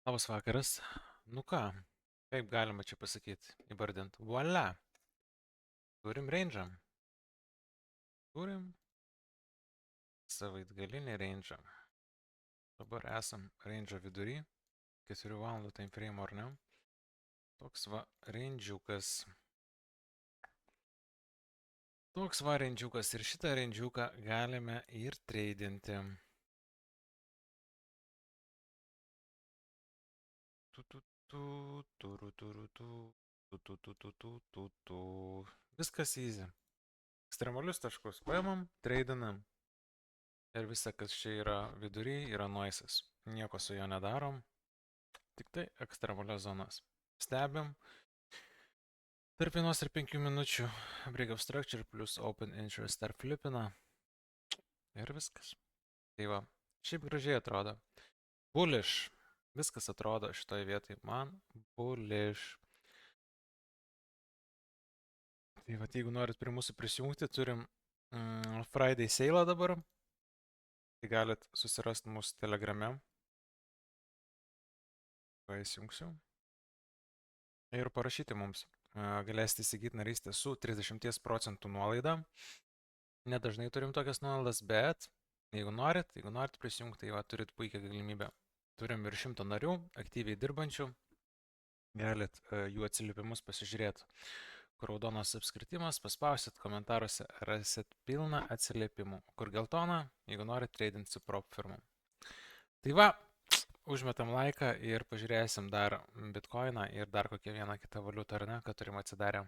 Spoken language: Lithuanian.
Labas vakaras. Nu ką, kaip galima čia pasakyti, įvardint. Voila. Turim range'ą. Turim savaitgalinį range'ą. Dabar esam range'o vidury. 4 valandų time frame ar ne. Toks va range'ukas. Toks va range'ukas. Ir šitą range'uką galime ir treidinti. Viskas easy. Ekstremalius taškus paimam, treidinam. Ir visa, kas čia yra vidury, yra noisas. Nieko su jo nedarom. Tik tai ekstremalias zonas. Stebim. Tarp 1 ir 5 minučių break of structure plus open interest tarp flipina. Ir viskas. Tai va, šiaip gražiai atrodo. Bullish. Viskas atrodo šitoje vietoje. Man bullish. Tai va, jeigu norit prie mūsų prisijungti, turim Friday sale dabar. Tai galit susirasti mūsų telegrame. Įsijungsiu. Ir parašyti mums. Galėsite įsigyti narystę su 30% nuolaida. Nedažnai turim tokias nuolaidas, bet jeigu norit prisijungti, tai va, turit puikią galimybę. Turim ir 100 narių, aktyviai dirbančių. Galit jų atsiliepimus pasižiūrėti. Kur raudonas apskritimas, paspausit komentaruose, rasit pilną atsiliepimų. Kur geltona, jeigu norit treidinti su prop firmom. Tai va, užmetam laiką ir pažiūrėsim dar bitcoiną ir dar kokią vieną kitą valiutą, ar ne, kad turim atsidarę.